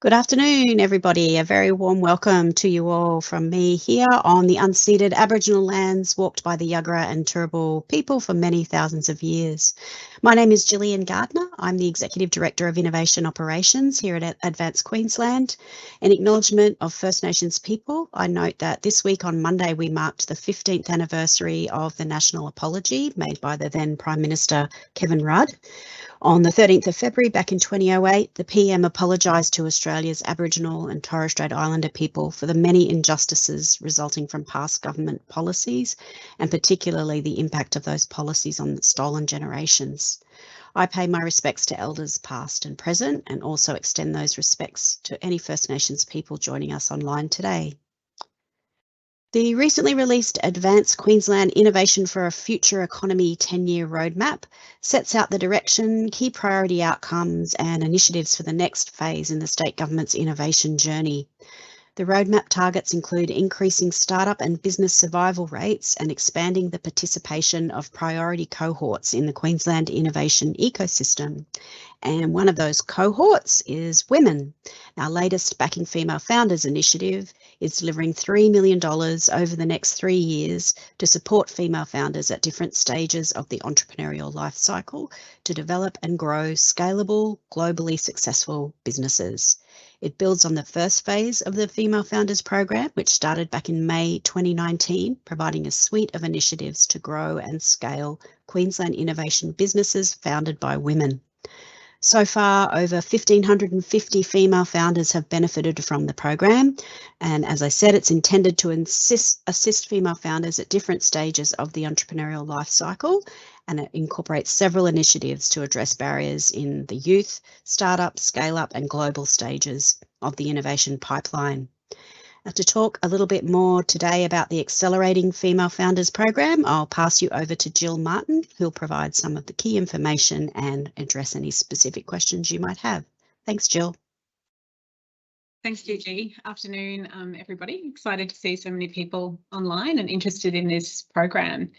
Good afternoon, everybody. A very warm welcome to you all from me here on the unceded Aboriginal lands walked by the Yuggera and Turrbal people for many thousands of years. My name is Gillian Gardner. I'm the Executive Director of Innovation Operations here at Advance Queensland. In acknowledgement of First Nations people, I note that this week on Monday we marked the 15th anniversary of the national apology made by the then Prime Minister Kevin Rudd. On the 13th of February back in 2008, the PM apologised to Australia's Aboriginal and Torres Strait Islander people for the many injustices resulting from past government policies, and particularly the impact of those policies on stolen generations. I pay my respects to elders past and present, and also extend those respects to any First Nations people joining us online today. The recently released Advance Queensland Innovation for a Future Economy 10-year roadmap sets out the direction, key priority outcomes and initiatives for the next phase in the state government's innovation journey. The roadmap targets include increasing startup and business survival rates and expanding the participation of priority cohorts in the Queensland innovation ecosystem. And one of those cohorts is women. Our latest Backing Female Founders initiative is delivering $3 million over the next 3 years to support female founders at different stages of the entrepreneurial life cycle to develop and grow scalable, globally successful businesses. It builds on the first phase of the Female Founders Program, which started back in May 2019, providing a suite of initiatives to grow and scale Queensland innovation businesses founded by women. So far, over 1,550 female founders have benefited from the program. And as I said, it's intended to assist female founders at different stages of the entrepreneurial life cycle. And it incorporates several initiatives to address barriers in the youth, startup, scale up and global stages of the innovation pipeline. Now, to talk a little bit more today about the Accelerating Female Founders Program, I'll pass you over to Jill Martin, who'll provide some of the key information and address any specific questions you might have. Thanks, Jill. Thanks, Gigi. Afternoon, everybody. Excited to see so many people online and interested in this program.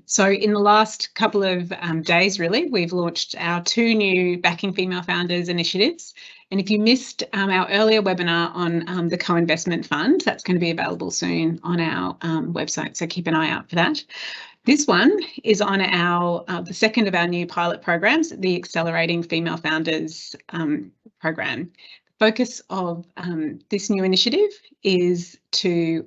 So in the last couple of days, really, we've launched our 2 new Backing Female Founders initiatives. And if you missed our earlier webinar on the co-investment fund, that's going to be available soon on our website, so keep an eye out for that. This one is on our the second of our new pilot programs, the Accelerating Female Founders program. The focus of this new initiative is to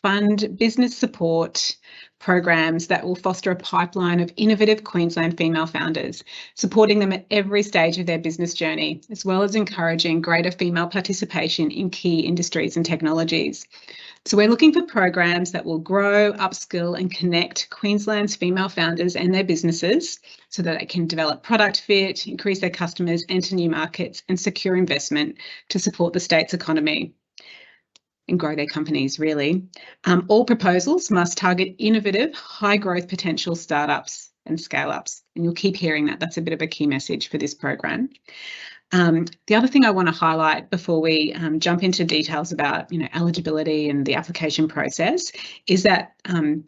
fund business support programs that will foster a pipeline of innovative Queensland female founders, supporting them at every stage of their business journey, as well as encouraging greater female participation in key industries and technologies. So we're looking for programs that will grow, upskill and connect Queensland's female founders and their businesses so that they can develop product fit, increase their customers, enter new markets and secure investment to support the state's economy and grow their companies, really. All proposals must target innovative, high growth potential startups and scale-ups. And you'll keep hearing that. That's a bit of a key message for this program. The other thing I want to highlight before we jump into details about eligibility and the application process is that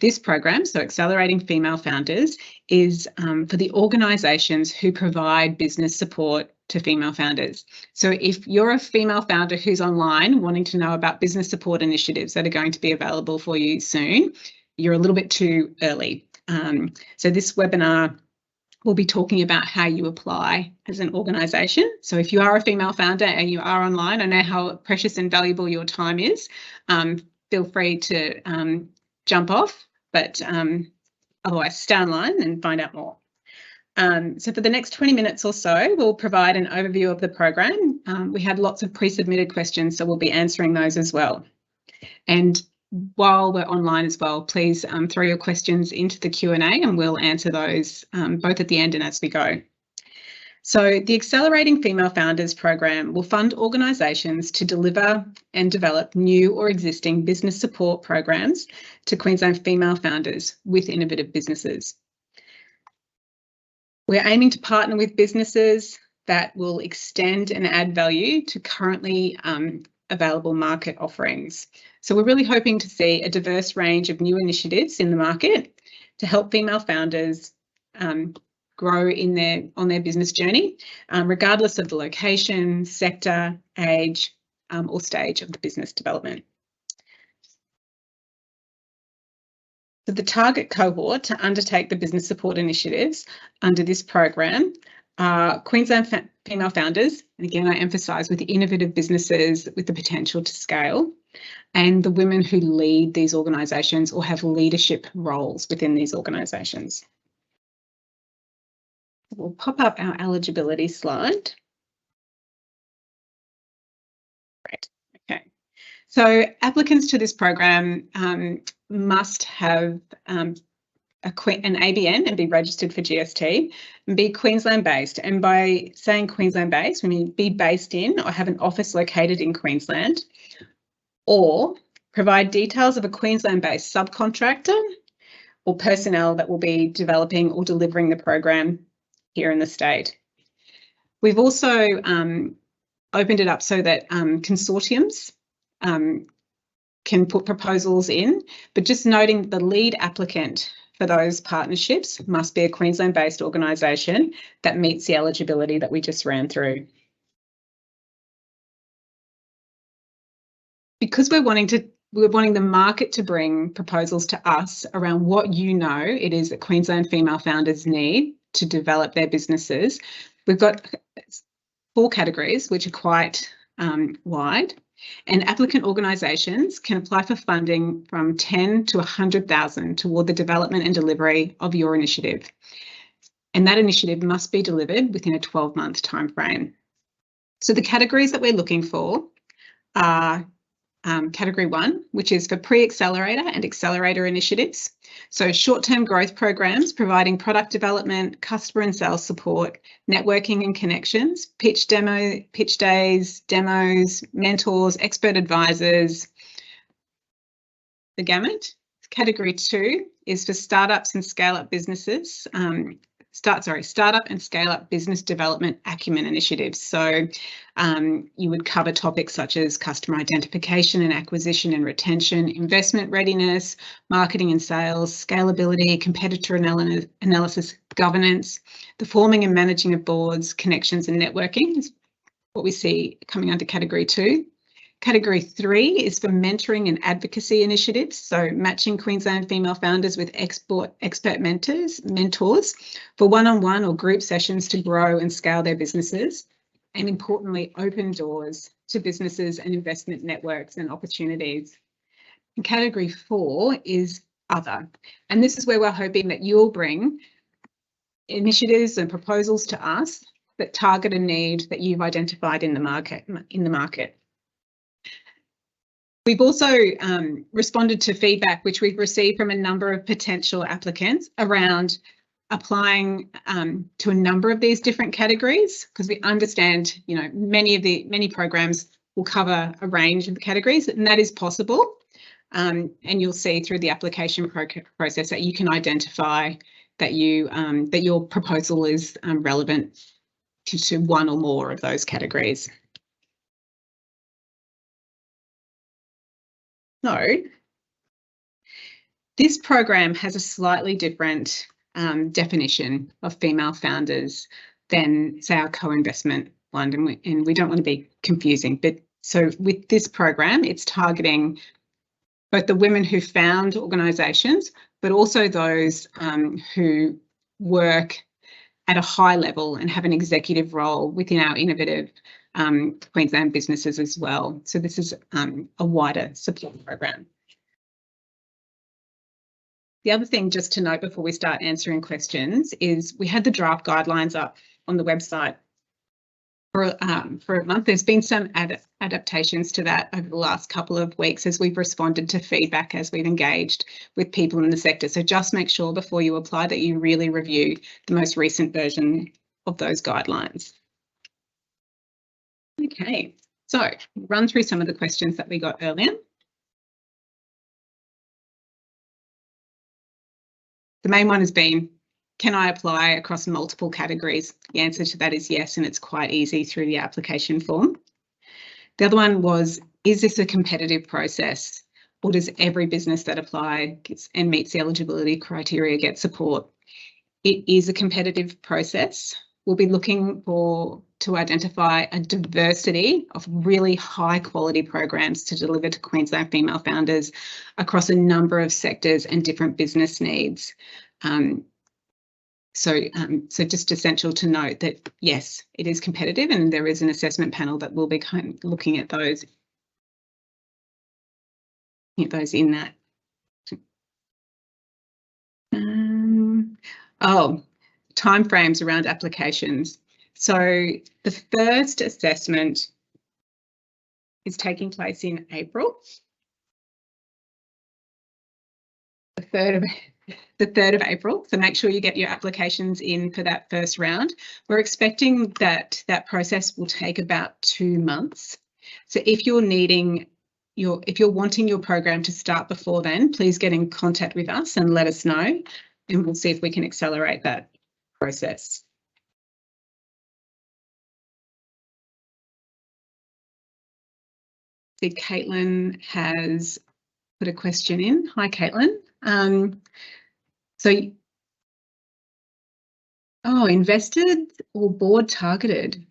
this program, so Accelerating Female Founders, is for the organisations who provide business support to female founders. So if you're a female founder who's online wanting to know about business support initiatives that are going to be available for you soon, you're a little bit too early. So this webinar we'll be talking about how you apply as an organisation. So if you are a female founder and you are online, I know how precious and valuable your time is. Feel free to jump off, but otherwise stay online and find out more. So for the next 20 minutes or so, we'll provide an overview of the program. We had lots of pre-submitted questions, so we'll be answering those as well. And while we're online as well, please throw your questions into the Q&A and we'll answer those both at the end and as we go. So the Accelerating Female Founders program will fund organisations to deliver and develop new or existing business support programs to Queensland female founders with innovative businesses. We're aiming to partner with businesses that will extend and add value to currently available market offerings. So we're really hoping to see a diverse range of new initiatives in the market to help female founders grow on their business journey, regardless of the location, sector, age, or stage of the business development. So the target cohort to undertake the business support initiatives under this program are Queensland female founders, and again I emphasise with innovative businesses with the potential to scale, and the women who lead these organisations or have leadership roles within these organisations. We'll pop up our eligibility slide. Great. Okay. So applicants to this program must have an ABN and be registered for GST and be Queensland based. And by saying Queensland based, we mean be based in or have an office located in Queensland, or provide details of a Queensland based subcontractor or personnel that will be developing or delivering the program here in the state. We've also opened it up so that consortiums can put proposals in, but just noting the lead applicant for those partnerships must be a Queensland-based organisation that meets the eligibility that we just ran through. Because we're wanting the market to bring proposals to us around what it is that Queensland female founders need to develop their businesses. We've got 4 categories which are quite wide, and applicant organisations can apply for funding from 10 to 100,000 toward the development and delivery of your initiative. And that initiative must be delivered within a 12-month timeframe. So the categories that we're looking for are Category 1, which is for pre-accelerator and accelerator initiatives. So short-term growth programs providing product development, customer and sales support, networking and connections, pitch days, demos, mentors, expert advisors, the gamut. Category 2 is for startups and scale-up businesses. Startup and scale-up business development acumen initiatives. So you would cover topics such as customer identification and acquisition and retention, investment readiness, marketing and sales, scalability, competitor analysis, governance, the forming and managing of boards, connections and networking is what we see coming under Category 2. Category 3 is for mentoring and advocacy initiatives, so matching Queensland female founders with expert mentors for one-on-one or group sessions to grow and scale their businesses, and importantly, open doors to businesses and investment networks and opportunities. And Category 4 is other, and this is where we're hoping that you'll bring initiatives and proposals to us that target a need that you've identified in the market. We've also responded to feedback which we've received from a number of potential applicants around applying to a number of these different categories, because we understand, many programs will cover a range of the categories, and that is possible. And you'll see through the application process that you can identify that that your proposal is relevant to one or more of those categories. So this program has a slightly different definition of female founders than, say, our co-investment one, and we don't want to be confusing. But so with this program, it's targeting both the women who found organisations, but also those who work at a high level and have an executive role within our innovative Queensland businesses as well. So this is a wider support program. The other thing just to note before we start answering questions is we had the draft guidelines up on the website for a month. There's been some adaptations to that over the last couple of weeks as we've responded to feedback, as we've engaged with people in the sector. So just make sure before you apply that you really review the most recent version of those guidelines. Okay, so run through some of the questions that we got earlier. The main one has been, can I apply across multiple categories? The answer to that is yes, and it's quite easy through the application form. The other one was, is this a competitive process, or does every business that applies and meets the eligibility criteria get support? it is a competitive process. We'll be looking to identify a diversity of really high quality programs to deliver to Queensland female founders across a number of sectors and different business needs. So just essential to note that, yes, it is competitive, and there is an assessment panel that will be looking at those in that. Timeframes around applications. So the first assessment is taking place in April. The 3rd of April. So make sure you get your applications in for that first round. We're expecting that process will take about 2 months. So if you're wanting your program to start before then, please get in contact with us and let us know, and we'll see if we can accelerate that process. See, Caitlin has put a question in. Hi, Caitlin. Invested or board targeted?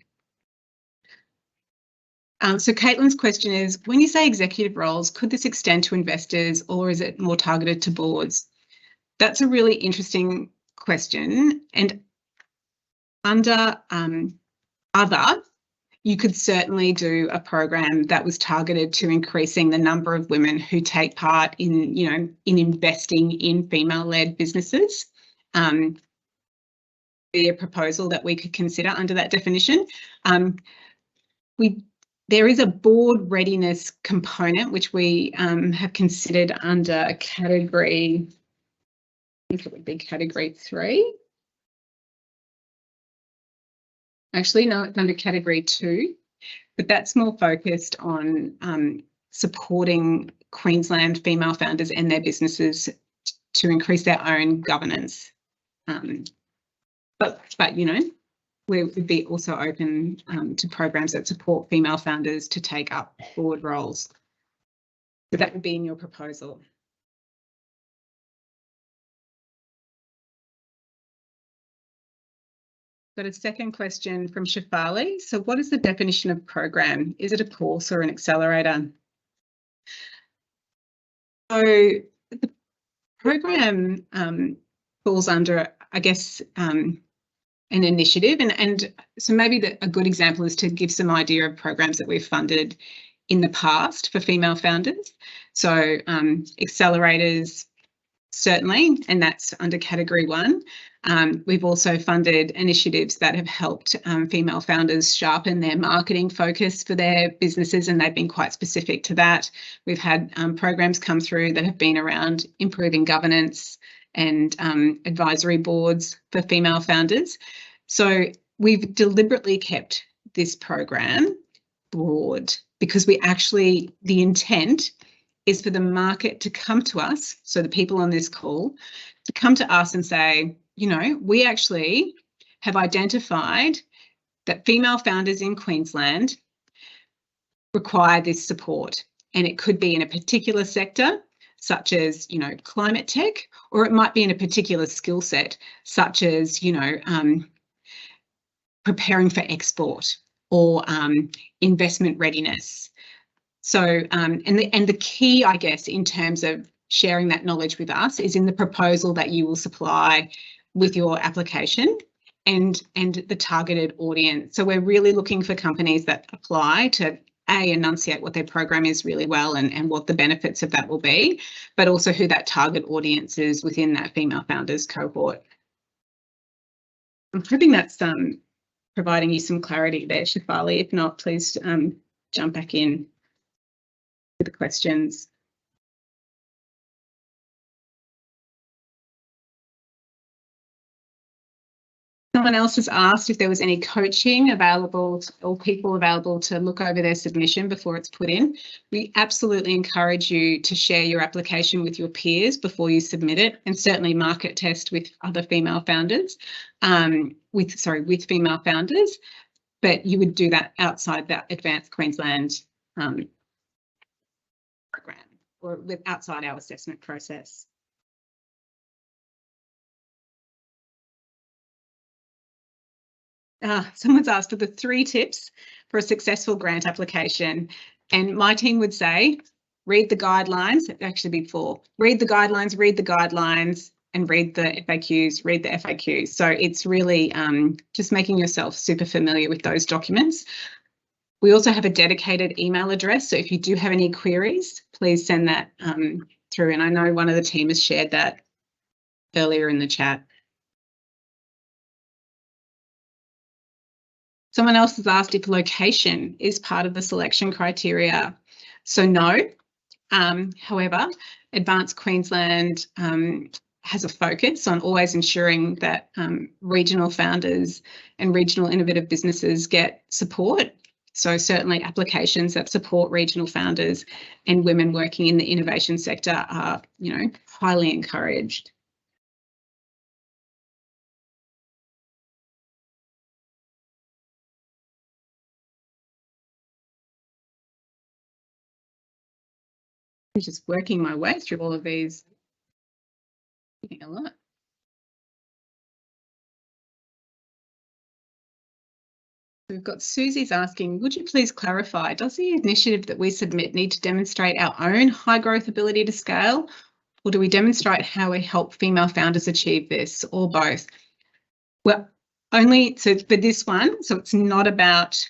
So Caitlin's question is, when you say executive roles, could this extend to investors, or is it more targeted to boards? That's a really interesting question. And under other, you could certainly do a program that was targeted to increasing the number of women who take part in, in investing in female-led businesses. Be a proposal that we could consider under that definition. There is a board readiness component which we have considered under category, I think it would be category 3. Actually, no, it's under category 2, but that's more focused on supporting Queensland female founders and their businesses to increase their own governance. But we would be also open to programs that support female founders to take up board roles. So that would be in your proposal. Got a second question from Shafali. So what is the definition of program? Is it a course or an accelerator? So the program falls under, I guess, an initiative. And so maybe a good example is to give some idea of programs that we've funded in the past for female founders. So accelerators, certainly, and that's under category 1. We've also funded initiatives that have helped female founders sharpen their marketing focus for their businesses, and they've been quite specific to that. We've had programs come through that have been around improving governance and advisory boards for female founders. So we've deliberately kept this program broad because the intent is for the market to come to us, so the people on this call, to come to us and say, we actually have identified that female founders in Queensland require this support. And it could be in a particular sector, such as, climate tech, or it might be in a particular skill set, such as, preparing for export or investment readiness. So, and the key, I guess, in terms of sharing that knowledge with us is in the proposal that you will supply with your application and the targeted audience. So we're really looking for companies that apply to enunciate what their program is really well and what the benefits of that will be, but also who that target audience is within that female founders cohort. I'm hoping that's providing you some clarity there, Shafali. If not, please jump back in with the questions. Someone else has asked if there was any coaching available or people available to look over their submission before it's put in. We absolutely encourage you to share your application with your peers before you submit it, and certainly market test with other female founders, with female founders, but you would do that outside that Advanced Queensland program or outside our assessment process. someone's asked for the 3 tips for a successful grant application. And my team would say, read the guidelines. It'd actually be 4. Read the guidelines, and read the FAQs. So it's really just making yourself super familiar with those documents. We also have a dedicated email address. So if you do have any queries, please send that through. And I know one of the team has shared that earlier in the chat. Someone else has asked if location is part of the selection criteria. So no. However, Advance Queensland has a focus on always ensuring that regional founders and regional innovative businesses get support. So certainly applications that support regional founders and women working in the innovation sector are, highly encouraged. I'm just working my way through all of these. A lot. We've got Susie's asking, would you please clarify, does the initiative that we submit need to demonstrate our own high growth ability to scale, or do we demonstrate how we help female founders achieve this, or both? Well, only so for this one, so it's not about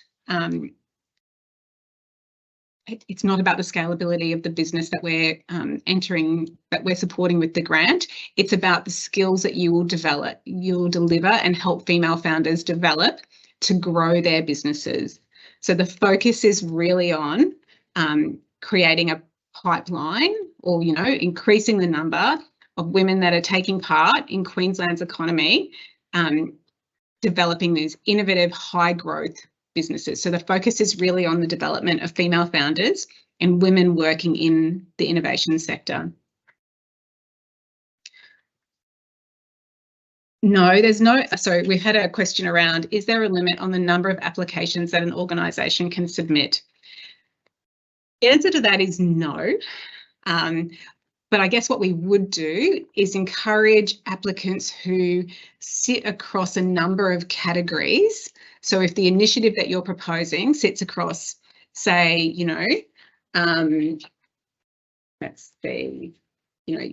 it's not about the scalability of the business that we're supporting with the grant. It's about the skills that you'll deliver and help female founders develop to grow their businesses. So the focus is really on creating a pipeline, or increasing the number of women that are taking part in Queensland's economy, developing these innovative high growth businesses. So the focus is really on the development of female founders and women working in the innovation sector. No, there's no. So we've had a question around, is there a limit on the number of applications that an organisation can submit? The answer to that is no. But I guess what we would do is encourage applicants who sit across a number of categories. So if the initiative that you're proposing sits across, say, let's see,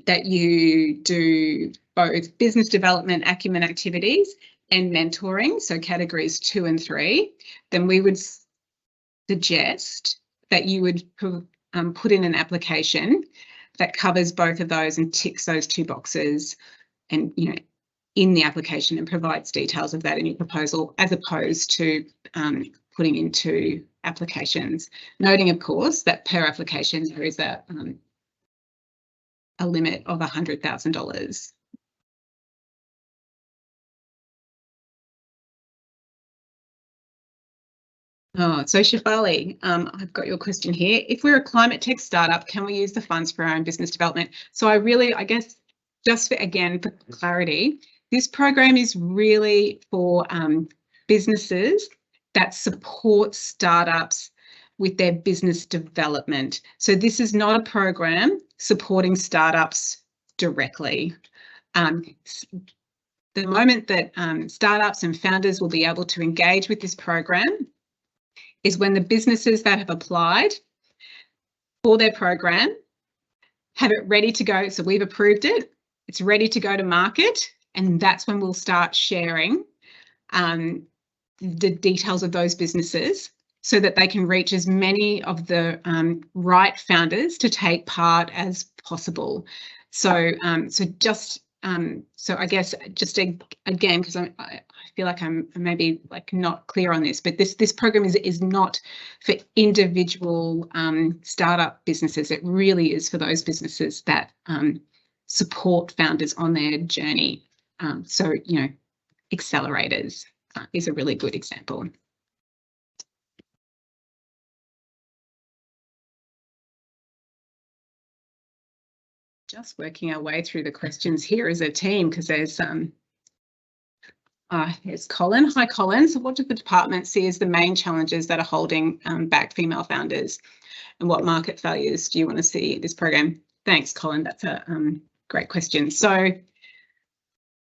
that you do both business development acumen activities and mentoring, so categories 2 and 3, then we would suggest that you would put in an application that covers both of those and ticks those 2 boxes, and in the application, and provides details of that in your proposal, as opposed to putting into applications. Noting, of course, that per application there is a limit of $100,000. Oh, so Shefali, I've got your question here. If we're a climate tech startup, can we use the funds for our own business development? So I guess, just for clarity, this program is really for businesses that support startups with their business development. So this is not a program supporting startups directly. The moment that startups and founders will be able to engage with this program is when the businesses that have applied for their program have it ready to go. So we've approved it, it's ready to go to market, and that's when we'll start sharing the details of those businesses so that they can reach as many of the right founders to take part as possible. So so I guess just again, because I feel like I'm maybe not clear on this, but this program is not for individual startup businesses. It really is for those businesses that support founders on their journey. So accelerators is a really good example. Just working our way through the questions here as a team, because there's Colin. Hi, Colin. So what does the department see as the main challenges that are holding back female founders, and what market values do you want to see this program? Thanks, Colin. That's a great question. So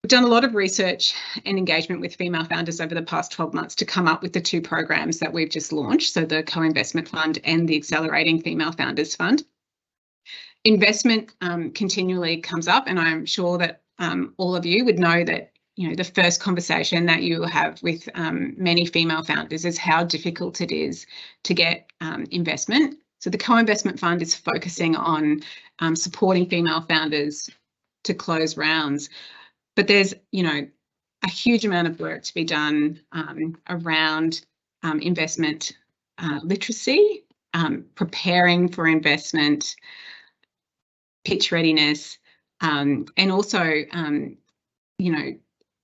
We've done a lot of research and engagement with female founders over the past 12 months to come up with the 2 programs that we've just launched, so the Co-Investment Fund and the Accelerating Female Founders Fund. Investment continually comes up, and I'm sure that all of you would know that the first conversation that you have with many female founders is how difficult it is to get investment. So the Co-Investment Fund is focusing on supporting female founders to close rounds. But there's, a huge amount of work to be done around investment literacy, preparing for investment, pitch readiness, and also,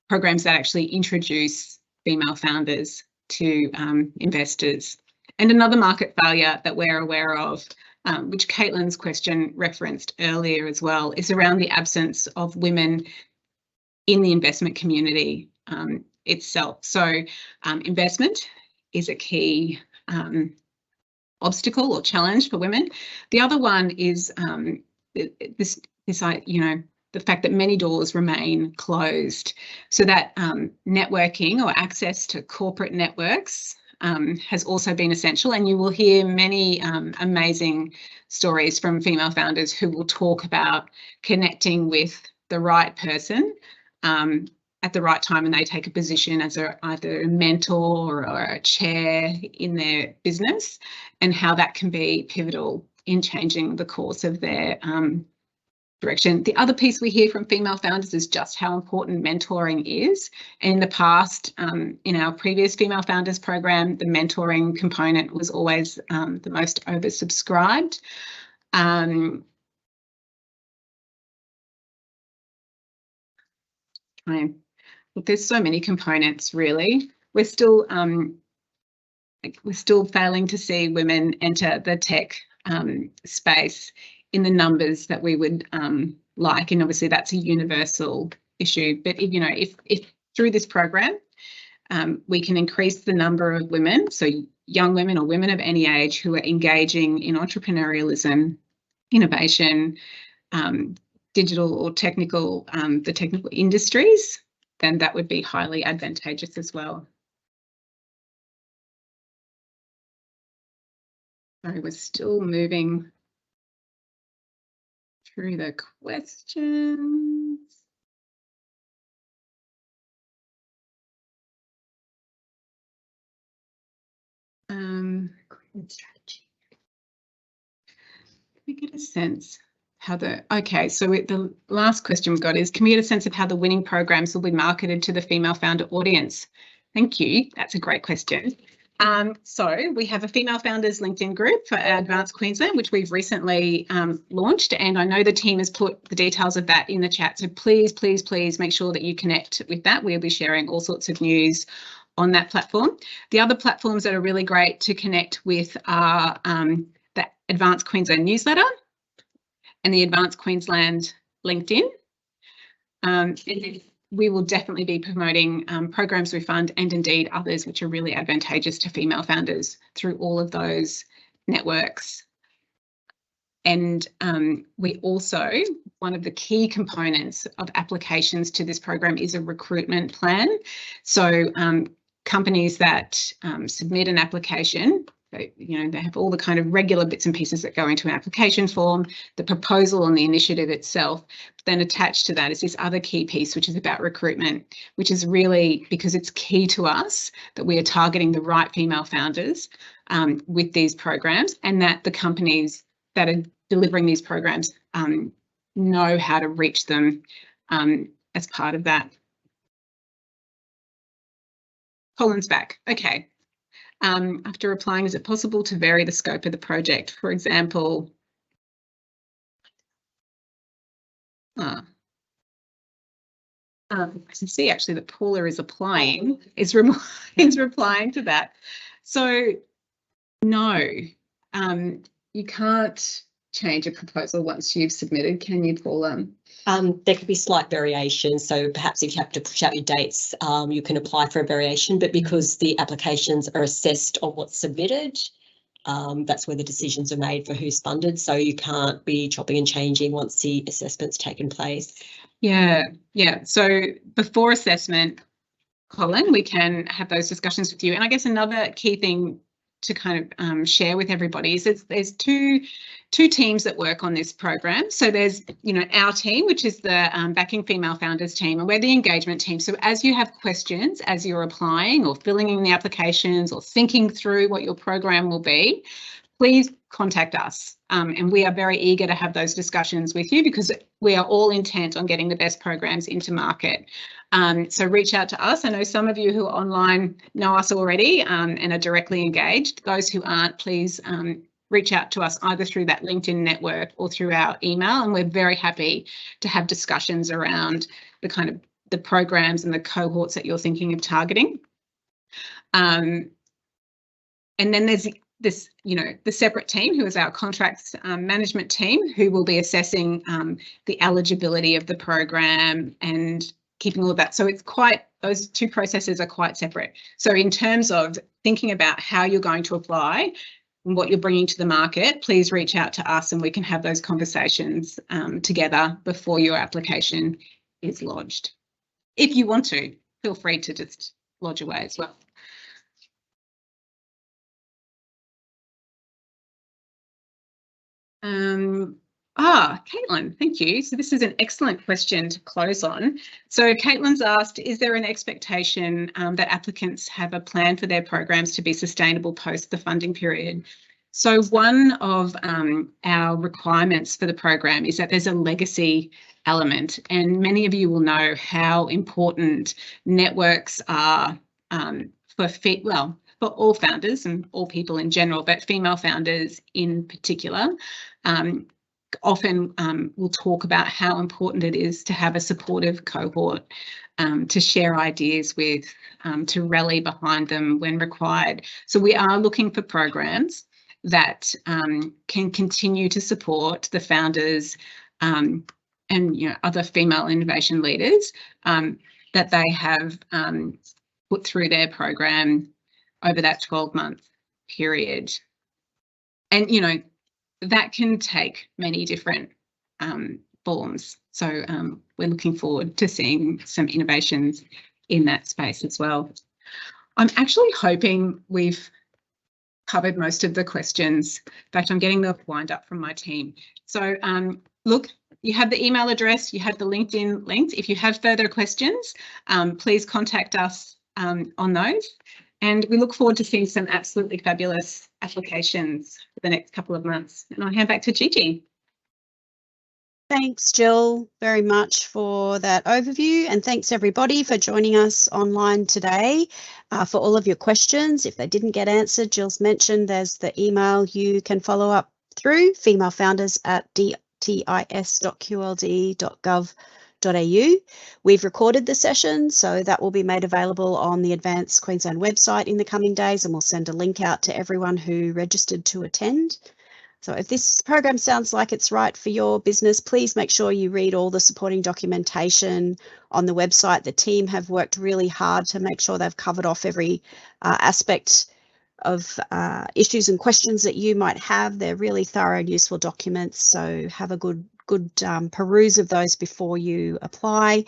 programs that actually introduce female founders to investors. And another market failure that we're aware of, which Caitlin's question referenced earlier as well, is around the absence of women in the investment community itself. So investment is a key obstacle or challenge for women. The other one is the fact that many doors remain closed. So that networking or access to corporate networks has also been essential, and you will hear many amazing stories from female founders who will talk about connecting with the right person at the right time, and they take a position as either a mentor or a chair in their business, and how that can be pivotal in changing the course of their direction. The other piece we hear from female founders is just how important mentoring is. And in the past, in our previous Female Founders program, the mentoring component was always the most oversubscribed. Look, there's so many components, really. We're still failing to see women enter the tech space in the numbers that we would like, and obviously that's a universal issue. But if through this program we can increase the number of women, so young women or women of any age who are engaging in entrepreneurialism, innovation, digital or technical, the technical industries, then that would be highly advantageous as well. Sorry, we're still moving through the questions. Strategy. Can we get a sense how the last question we've got is, can we get a sense of how the winning programs will be marketed to the female founder audience? Thank you. That's a great question. So we have a Female Founders LinkedIn group for Advanced Queensland, which we've recently launched, and I know the team has put the details of that in the chat. So please, please, please make sure that you connect with that. We'll be sharing all sorts of news on that platform. The other platforms that are really great to connect with are the Advanced Queensland newsletter and the Advanced Queensland LinkedIn. We will definitely be promoting programs we fund, and indeed others which are really advantageous to female founders through all of those networks. And we also, one of the key components of applications to this program is a recruitment plan. So companies that submit an application, they have all the kind of regular bits and pieces that go into an application form, the proposal and the initiative itself. But then attached to that is this other key piece, which is about recruitment, which is really because it's key to us that we are targeting the right female founders with these programs, and that the companies that are delivering these programs know how to reach them as part of that. Colin's back. Okay. After replying, is it possible to vary the scope of the project? For example, I can see actually that Paula is replying to that. So no, you can't change a proposal once you've submitted, can you, Paula? There could be slight variations. So perhaps if you have to push out your dates, you can apply for a variation, but because the applications are assessed on what's submitted, that's where the decisions are made for who's funded. So you can't be chopping and changing once the assessment's taken place. Yeah. So before assessment, Colin, we can have those discussions with you. And I guess another key thing to kind of share with everybody is there's two teams that work on this program. So there's, our team, which is the Backing Female Founders team, and we're the engagement team. So as you have questions, as you're applying or filling in the applications or thinking through what your program will be, please contact us. And we are very eager to have those discussions with you because we are all intent on getting the best programs into market. So reach out to us. I know some of you who are online know us already and are directly engaged. Those who aren't, please reach out to us either through that LinkedIn network or through our email. And we're very happy to have discussions around the kind of the programs and the cohorts that you're thinking of targeting. And then there's this, the separate team who is our contracts management team, who will be assessing the eligibility of the program and keeping all of that. So it's those two processes are quite separate. So in terms of thinking about how you're going to apply and what you're bringing to the market, please reach out to us and we can have those conversations together before your application is lodged. If you want to, feel free to just lodge away as well. Caitlin, thank you. So this is an excellent question to close on. So Caitlin's asked, is there an expectation that applicants have a plan for their programs to be sustainable post the funding period? So one of our requirements for the program is that there's a legacy element, and many of you will know how important networks are for all founders and all people in general, but female founders in particular. Often we'll talk about how important it is to have a supportive cohort, to share ideas with, to rally behind them when required. So we are looking for programs that can continue to support the founders and other female innovation leaders that they have put through their program over that 12-month period. And that can take many different forms. So we're looking forward to seeing some innovations in that space as well. I'm actually hoping we've covered most of the questions. In fact, I'm getting the wind up from my team. So look, you have the email address, you have the LinkedIn links. If you have further questions, please contact us on those. And we look forward to seeing some absolutely fabulous applications for the next couple of months. And I'll hand back to Gigi. Thanks, Jill, very much for that overview. And thanks, everybody, for joining us online today for all of your questions. If they didn't get answered, Jill's mentioned there's the email you can follow up through, femalefounders@dtis.qld.gov.au. We've recorded the session, so that will be made available on the Advance Queensland website in the coming days, and we'll send a link out to everyone who registered to attend. So if this program sounds like it's right for your business, please make sure you read all the supporting documentation on the website. The team have worked really hard to make sure they've covered off every aspect of issues and questions that you might have. They're really thorough and useful documents, so have a good peruse of those before you apply.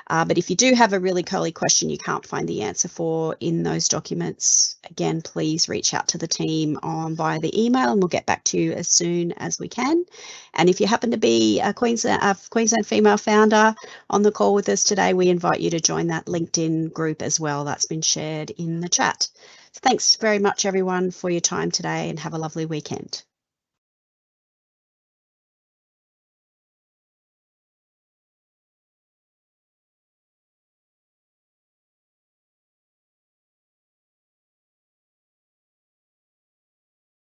But if you do have a really curly question you can't find the answer for in those documents, again, please reach out to the team via the email and we'll get back to you as soon as we can. And if you happen to be a Queensland female founder on the call with us today, we invite you to join that LinkedIn group as well. That's been shared in the chat. So thanks very much, everyone, for your time today, and have a lovely weekend.